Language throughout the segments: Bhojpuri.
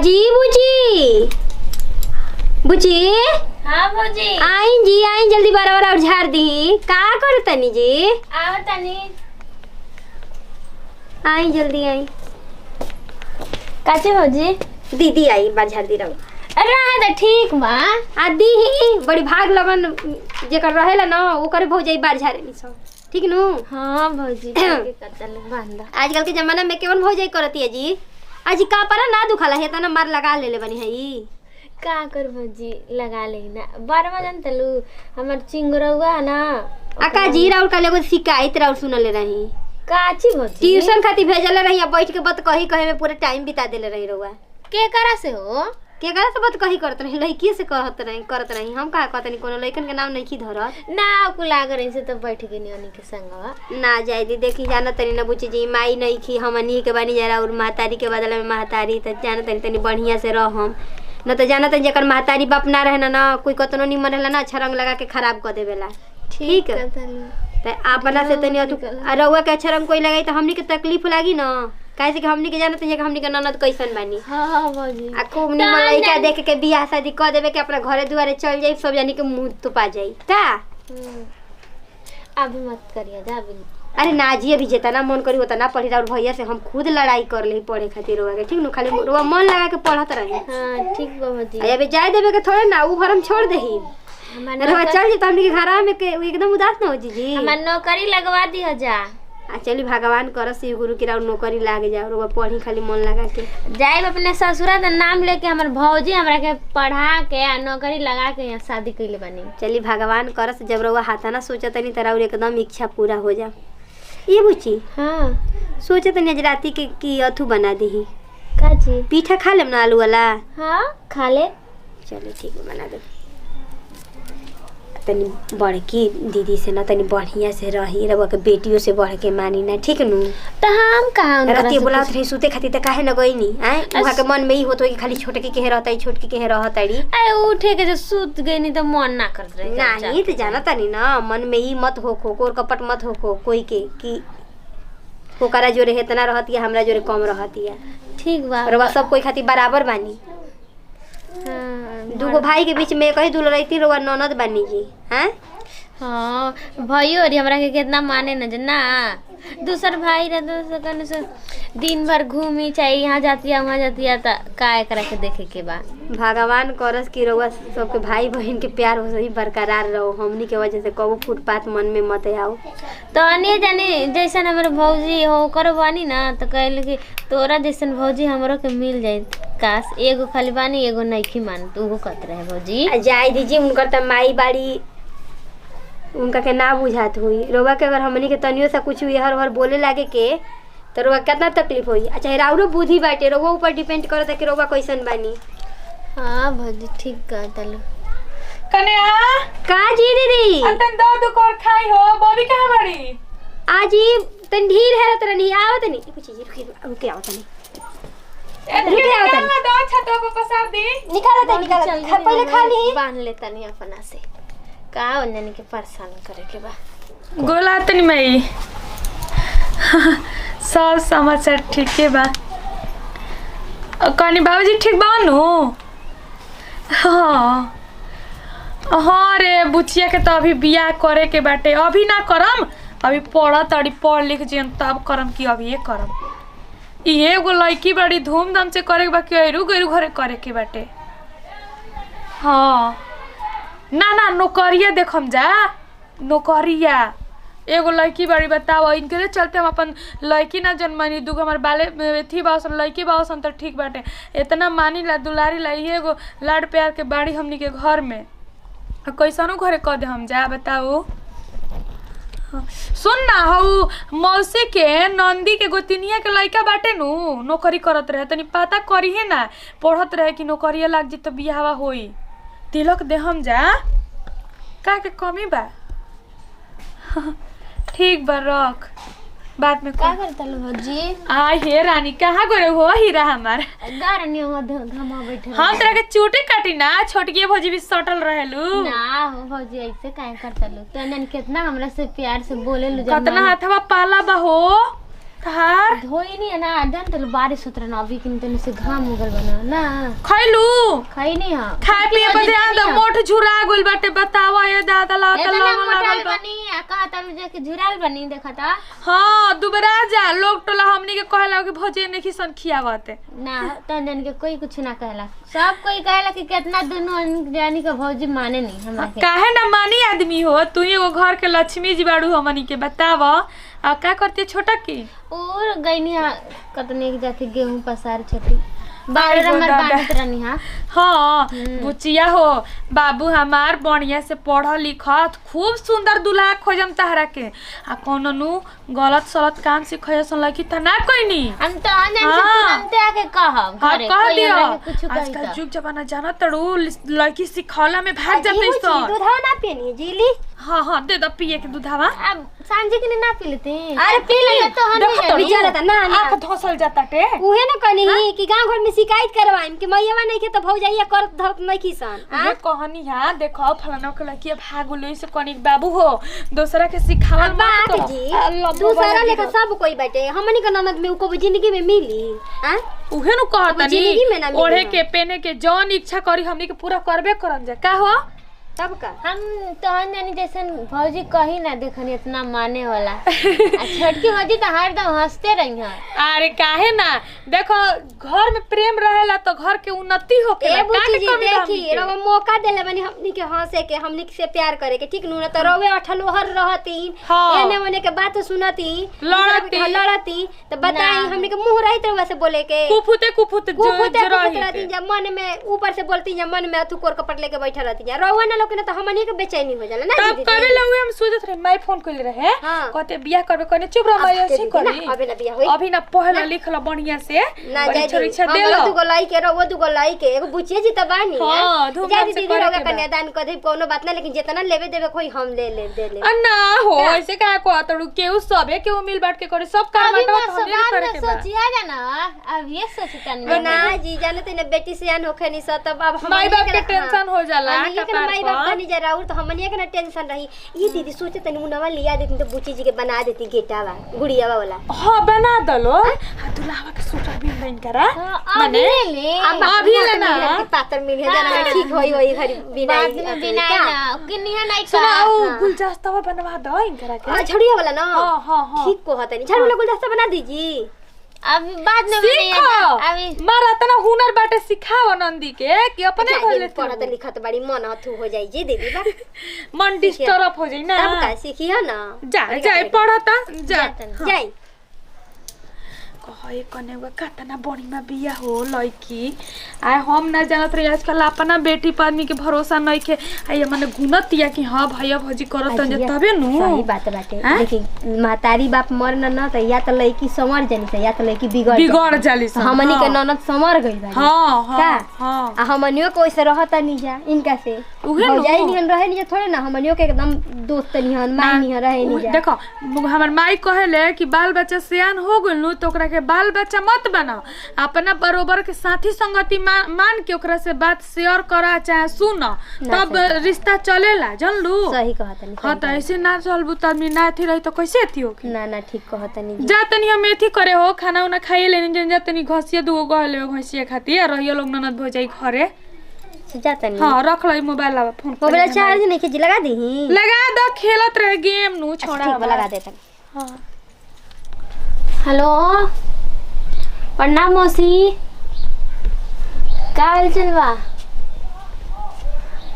जी बुची बुची। हाँ भौजी आई जी आई जल्दी बराबर और झाड़ दी। का कर तनी जी आओ तनी आई जल्दी आई। काचे भौजी दीदी आई बार झाड़ दी रहो। अरे हाँ तो ठीक बा आदि ही बड़ी भाग लगन जेकर रहेला ना ओकर भौजाई बार झाड़े नी सब ठीक नु। हाँ भौजी के कतल बांधा आजकल के जमाना में केवन भौजाई करती है जी। आज का परा ना दुखाला है तना मार लगा लेले बनी है ई का कर भौजी लगा लेना बारवा जन तलू हमर चिंगरौआ ना आका जी राउर का लेगो शिकायत राउर सुनले रही। काची भौजी ट्यूशन खाती भेजले रही बैठ के बात कही कहे में पूरा टाइम बिता देले रही रहुआ। के करा से हो के करा से बात कही करत रही लड़की से करत रही हम का कहतनी कोनो लड़कन के नाम नहीं की धरत ना आपको लाग रही से तो बैठ गई नहीं के संगवा ना जाय दी देखी जाना तनी ना बुची जी माई नहीं की हमनी के बानी जरा और महतारी के बदला में महतारी त जाना तनी तनी बढ़िया से रहम न तो जाना तनी जकर महतारी बाप ना रहना ना कोई कतनो निमन रहला ना अच्छा रंग लगा के खराब कर देवेला ठीक है त अपना से तनी रउआ के अच्छा रंग कोई लगाई तो हमनी के तकलीफ लागी ना कैसे कि हमनी के जानत है कि हमनी के ननद कैसन बानी। हां भौजी आ खूब निमन लइका देख के बियाह शादी कर देवे के अपना घरे दुआरे चल जाई सब जानी के मुंह तो पा जाई का अभी मत करिया जा अभी। अरे ना जी अभी जेतना मन करी उतना पढ़ी और भैया से हम खुद लड़ाई कर ले पढ़े खातिर रोवा के ठीक नु खाली रोवा मन लगा के पढ़त रही। हां ठीक बा भौजी अबे जाय देवे के थोड़े ना ऊ घर हम छोड़ देही रोवा चल जी त हमनी के घर में के एकदम उदास ना हो जी। हमार नौकरी लगवा दी हो जा आ चली भगवान कर शिव गुरु की राव नौकरी लाग जाओ रोवा पढ़ी खाली मन लगा के जाए अपने ससुरा का नाम लेके हमार भौजी हमरा के पढ़ा के आ नौकरी लगा के यहाँ शादी कइले बानी। चली भगवान करस जब रोवा हाथाना सोचतनी त राउर एकदम इच्छा पूरा हो जा। ये बुची हाँ सोचतनी आज राती के की अथु बना दीही का चीज पीठा खा लेम ना आलू वाला। हाँ खा ले चलो ठीक है बना दे तनी बड़की दीदी से ना तनी बढ़िया से रही रवा के बेटियों से बढ़ के मानी ना ठीक नु। तो हम कहाँ राती बोलात रही सुते खाती त काहे न गईनी आए वहां के मन में ही होतो कि खाली छोटकी के रहता है छोटकी के रहताड़ी अरे उठे के जो सूत गई नहीं तो मन ना करत रहे नहीं तो जाना तनी ना मन में ही मत हो खो कोर कपट मत हो खो कोई के कि ओकरा जोरे इतना रहती है हमरा जोरे कम रहती है ठीक बा रवा सब कोई खाती बराबर बानी। दूगो भाई के बीच में कही दूल्हा रहती रवा ननद बानी जी हैं। हाँ भाइयों और हमरा के कितना माने न जना दूसर भाई रहता तो से दिन भर घूमी चाहे यहाँ जाती है वहाँ जाती है तो काय करा के देखे के बा भगवान करस की रउआ सबके भाई बहन के प्यार हो सही बरकरार रहो हमनी के वजह से कबो फुटपाथ मन में मत आओ। तो अने जाने जैसन हमारे भौजी हो कर बानी ना तो कहल कि तोरा जैसन भौजी हमरो के मिल जाए काश एगो खाली बानी एगो नइखी मान तू कहत रहे भौजी जाय दीजिए उनकर त माई बाड़ी उनका के ना बुझात हुई रउआ के अगर हमनी के तनियो सा कुछ हर हर बोले लागे के तो रउआ कितना तकलीफ होई। अच्छा राउरो बुद्धि बाटे रउआ ऊपर डिपेंड करता कि रउआ कैसन बानी। हाँ भौजी ठीक कहत लो कन्या का जी दीदी अंतन दो कोर खाई हो बॉबी कहां बड़ी आज ही तन ढीर है तरह नहीं आवत नहीं कुछ चीज रुके आवत नहीं निकालना दो छतो को पसार दी निकाल पहले खा ली बांध लेता नहीं अपना से का अन्य के परेशान करे के बा गोला तनी मई सब समाचार ठीक है बा कनी बाबूजी ठीक बानू। हाँ हाँ रे बुचिया के तो अभी बियाह करे के बाटे अभी ना करम अभी पढ़ लिख जियन तब करम कि अभी ये करम ये एगो लड़की बड़ी धूमधाम से करे के बा कि अरू गरू घरे करे के बाटे। हाँ ना ना नौकरिया देखम जा नौकरिया एगो लड़की बड़ी बताओ इनके चलते हम अपन लड़की ना जन्मानी दूगो हमारे बाले थी बासन लड़की बासन तो ठीक बाटे इतना मानी ला दुलारी ला एगो लाड प्यार के बाड़ी हमनी के घर में कैसनो घरे कह दे हम जा बताओ। हाँ। सुन ना हऊ मौसी के नंदी के गोतिनिया के लड़का बाटे नु नौकरी करत रहे तनी पता करी है ना पढ़त रहे कि नौकरिया लाग जी तो बियाहवा होई तिलक दे हम जा का के कमी बा। ठीक बा रख बाद में का करता लो भौजी आ हे रानी कहाँ गए हो हीरा हमार गारनी घमा बैठे हम तेरा के चूटी काटी ना छोटकी भौजी भी सटल रहेलू ना हो भौजी ऐसे काहे करता लो तो नन कितना हमरा से प्यार से बोले लो कितना हाथवा पाला बा हो तहार धोई नहीं है ना जान तो बारिश होत रहा अभी किन तने से घाम उगल बना ना खैलू खाई नहीं हां खाए पिए पर ध्यान दो मोठ झुरा गेल बाटे बतावा ये दादा ला त मोटाल बनी कहा तनु जाके झुराल बनी देखा था हां दुबरा जा लोग टोला हमनी के कहला कि भोजे ने खिसन खियावते ना तन जन के कोई कुछ ना कहला सब कोई कहला कि कितना दोनों जानी के भौजी माने नहीं हमरा के काहे ना मानी आदमी हो तू एगो घर के लक्ष्मी जी बाड़ू हमनी के बतावा आ का करती छोटा की और गईनी कतने के जाके गेहूं पसार छती बाहर हमर बांधत रहनी हां हाँ बुचिया हो बाबू हमार बढ़िया से पढ़ लिखत खूब सुंदर दूल्हा खोजम तहरा के आ कोनो नु गलत सलत काम सिखयसन लकी त ना कोइनी हम तो अनन से तुरंत आके कहब घरे कह कोई दियो हमरा के कुछ कही आजकल त जुग जमाना जाना तड़ू लड़की सिखौला में भाग जाते सो दूधवा ना पियनी जीली हाँ हाँ दे दो पिए के दूधावा अब सांझे के ना पी लेते अरे पी ले तो हम देखो तो बिचारा त ना ना आंख धोसल जाता टे उहे न कनी कि गांव घर में शिकायत करवाइम कि मैयावा नहीं के त भौजाइया कर धक नहीं किसान ये कहानी है देखो फलाना के लड़की भाग उलई से कनिक बाबू हो दूसरा के सिखावल मत बात जी दूसरा लेके सब कोई बैठे हमनी के ननद में उको जिंदगी में मिली हां उहे नु जिंदगी में ना कहतनी मिली ओढ़े के पहने के जौन इच्छा करी हमनी के पूरा करबे करन जा का हो तब का हम तो जानी जैसन भौजी कही ना देखनी इतना माने वाला छोटकी भौजी तो हरदम हंसते रही है अरे काहे ना देखो घर में प्रेम रहेला तो घर के उन्नति होखेला ए बुची जी देखी रवा मौका देले बनी हमनी के हंसे के हमनी से प्यार करे के ठीक नु ना तो रवे अठलोहर रहती एने ओने के बात सुनती लड़ती तो बताई हमनी के मुंह रही तरह से बोले के कुफुते जो रही जब मन में ऊपर से बोलती जब मन में अथु कोर कपट लेके बैठा रहती रवा ना लोग तो हमनी के बेचैनी हो जाला ना तब करे लगे हम सोचत रहे मैं फोन कइले रहे कहते बियाह करबे कने चुप रह मैं ऐसे करी अबे ना बियाह होई अभी ना पहला लिखला बढ़िया से ना जाई परीक्षा दे लो दुगो लाई के रहो दुगो लाई के एगो बुचिए जी त बानी हां जाई दीदी रोगा कन्यादान कर दे कोनो बात ना लेकिन जितना लेवे देवे कोई हम ले दे ले ना हो ऐसे का को तड़ू केहू सबे केहू मिल बांट के करे सब काम बांटवा तो हमरे करे के बा सोचिएगा ना अब ये सोचतन ना जी जाने त बेटी सियान होखे नि स तब अब माई बाप के टेंशन हो जाला माई बाप बनी जा राउर तो हमनिया के ना टेंशन रही ये दीदी सोचे तनी मुनवा लिया देती तो बुची जी के बना देती गेटावा गुड़ियावा वाला हां बना दलो दुल्हावा के सूटर भी नहीं करा माने ले अभी लेना पातर मिल है जाना ठीक होई घरी बिना बिना ना किनिया नहीं का सुनाओ गुलदस्ता बनवा दो इनकरा के झड़िया वाला ना हां ठीक को हतनी झड़ वाला गुलदस्ता बना दीजिए अब बाद में अभी मारा तना हुनर बाटे सिखाओ नंदी के कि अपने कर लेते पढ़त लिखत बड़ी मन हथु हो जाई जी दीदी बा मन डिस्टर्ब हो जाई ना तब का सीखिया ना जा पढ़ता जा जाई कहे कने कतना बड़ी में बिया हो लड़की आय हम ना जानत रही आजकल अपना बेटी पर आदमी के भरोसा नहीं के आय माने गुनतिया कि हां भैया भौजी करत तबे नु सही बात बाटे देखी महतारी बाप मरना ना त या त लड़की समर जानी त या त लड़की बिगड़ जाली हमनी के ननद समर गइल बा हां हां हां आ हमनियो को ऐसे रहत नहीं जा इनका से हो जाई निहन रहे नहीं थोड़े ना हमनियो के एकदम दोस्त निहन माई निहन रहे नहीं जा देखो हमर माई कहेले कि बाल बच्चा सियान हो गइल नु तो ओकरा के बाल बच्चा मत बनाओ अपना बरोबर के साथी संगति मान के ओकरा से बात शेयर करा चाहे सुन तब रिश्ता चलेला जानलू सही कहतनी हां त ऐसे ना चलबू त आदमी ना थी रही तो कैसे थी हो ना ना ठीक कहतनी जा तनी हम एथी करे हो खाना उना खाइए लेने जन जा तनी घसिया दुगो गहले घसिया खाती रहियो लोग ननद भौजाई घरे जातनी हां रख लै मोबाइल फोन मोबाइल चार्ज नहीं खिच लगा दही लगा दो खेलत रहे गेम नु छोड़ा लगा देता हां हेलो प्रणाम मौसी का हाल चल बा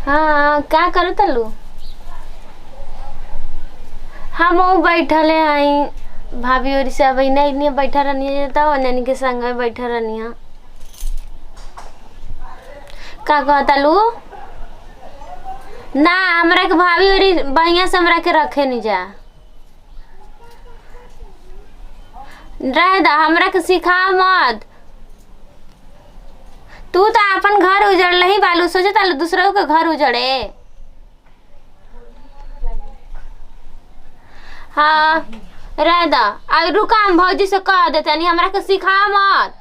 हाँ क्या करो तलू हम बैठले आई भाभी और से अभी नहीं बैठा रहनी तो नैनी के संग में बैठा रहनी है का कहता लू ना हमरा के भाभी और बढ़िया से हमरा के रखे नहीं जा रह दा हमरा के सिखा मत तू तो अपन घर उजड़ लही बालू सोचे तालू दूसरों के घर उजड़े हाँ रह दा अब रुका हम भौजी से कह देते नहीं हमरा के सिखा मत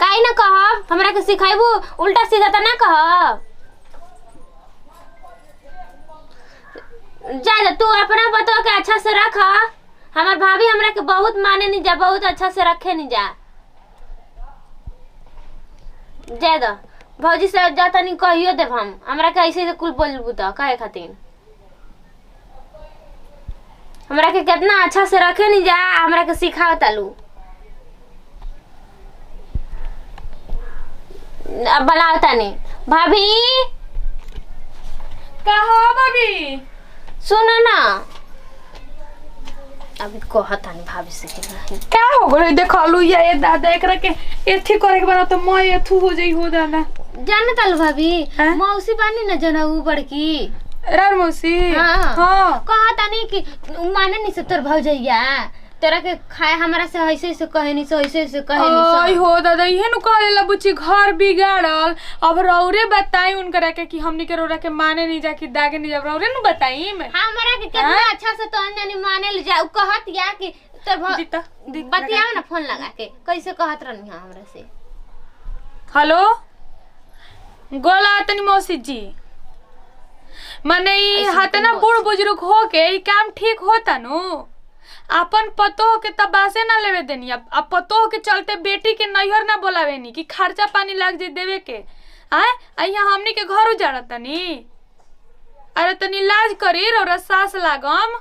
काई ना कहब हमरा के सिखाइबू उल्टा सीधा तो ना कहब जा तू अपना बतो के अच्छा से रख। हमार भाभी हमरा के बहुत माने नहीं जा, बहुत अच्छा से रखे नहीं जा। जा दो भौजी से जाता नहीं कहियो देव हम, हमरा के ऐसे कुल बोलबू तो काहे खातिर। हमरा के कितना अच्छा से रखे नहीं जा, हमरा के सिखाओ तालू। अब बुलाओ तानी भाभी। का हो भाभी? सुनो ना, अभी कहतानी भाभी से कि नहीं। का हो गइल देखलू ये दादा एकरा के एथी करे के बड़ा तो मैं एथू हो जाई हो दादा। जाने तालू भाभी हाँ? मौसी बानी न जना ऊ बड़की रार मौसी। हाँ हां कहतानी कि माने नहीं से तोर भौजैया तेरा के खाए हमरा से ऐसे ऐसे कहे नहीं, से ऐसे ऐसे कहे आई नहीं। हो दादा इहे नु कहेला बुच्ची घर बिगाड़ल। अब रौरे बताई उनकरा के कि हमनी के रौरा के माने नहीं जा कि दागे नहीं जा, रौरे नु बताई मैं। हमरा के कितना अच्छा से तो जानी माने ले जा। ऊ कहत या कि तोर दीता बतिया ना फोन लगा के कैसे कहत रहनी हमरा से। हेलो गोला तनी मौसी जी, माने ई हतना बूढ़ बुजुर्ग हो के ई काम ठीक होता नु। अपन पतोह के तबासे ना लेवे देनी। अब पतोह के चलते बेटी के नैहर ना बोलावे नी कि खर्चा पानी लाग जे देवे के। आय अइया हमनी के घर उजाड़ा तनी। अरे तनी लाज करी रौरा सास लागम।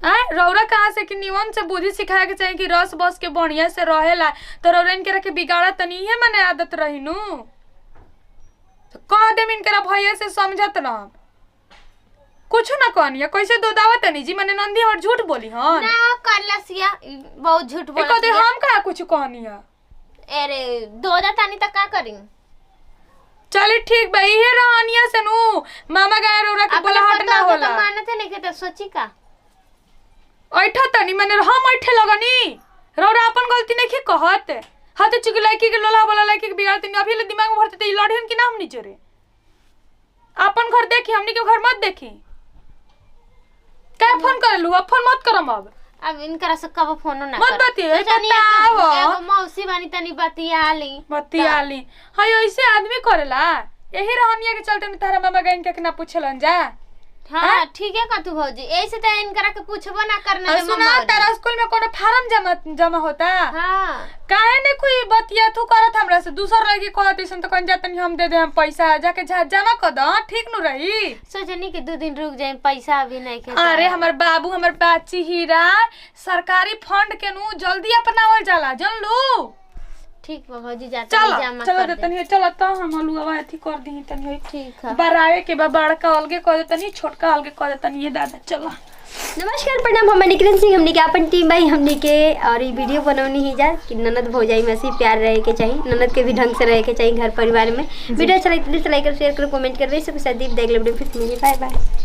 आय रौरा कहाँ से कि निवन से बुद्धि सिखाए के चाहिए कि रस बस के बढ़िया से रहेला, तो रौरा इनके रखे बिगाड़ा तनी है मने आदत रही नु। तो कह देम इनकरा भैया से समझत रह। कुछ ना कहनिया कैसे दो दावत नहीं जी, मने नंदी और झूठ बोली हन ना करलसिया बहुत झूठ बोलत। कहते हम का कुछ कहनिया। अरे दोदा तानी त का करी। चली ठीक बा इहे रहनिया से नु मामा गाय रौरा के बोलाहट ना होला। तो मानते नहीं के तो सोची का ऐठा तनी मने हम ऐठे लगनी। रौरा अपन गलती नहीं की कहत हाथे चुकी लड़की के लोला बोला लड़की के बिगाड़ते नहीं। अभी ले दिमाग में भरते त ई लड़ियन की नाम नहीं चोरे। अपन घर देखी हमनी के घर मत देखी। क्या फोन कर लू? अब फोन मत करम। अब इनकरा से कब फोन ना मत बतिए बताओ। एगो मौसी बानी तनी बतियाली बतियाली हाय ऐसे आदमी करेला। यही रहनिया के चलते में तारा मामा गइन के ना पूछलन जा। हाँ ठीक है का तू भौजी ऐसे तो इनकरा के पूछबो ना करना दे सुना तारा स्कूल में कोनो फार्म जमा होता। हां काहे ने कोई बतिया तू करत हमरा से दूसर लड़की कहत ऐसन तो कन जातनी हम दे दे हम पैसा जाके जमा कर द ठीक नु रही। सोचनी कि 2 दिन रुक जाए पैसा अभी नहीं के। अरे हमर बाबू हमर बाची हीरा सरकारी फंड के नु जल्दी अपनावल जाला जन लो। ठीक बा भौजी जा जमा कर दे तनी। चल त हम हलुआ अथी कर दी तनी। ठीक है बरावे के बा बड़का अलगे कर दे तनी छोटका अलगे कर दे तनी। ये दादा चला नमस्कार प्रणाम। हम निकिरण सिंह हमनी के अपन टीम भाई हमनी के और ये वीडियो बनौनी ही जा कि ननद भौजाई में ऐसे प्यार रहे के चाहिए, ननद के भी ढंग से रहे के चाहिए घर परिवार में। वीडियो अच्छा लगे तो लाइक कर शेयर करो कमेंट कर। वैसे कुछ दीप देख ले वीडियो फिर मिलिए। Bye by.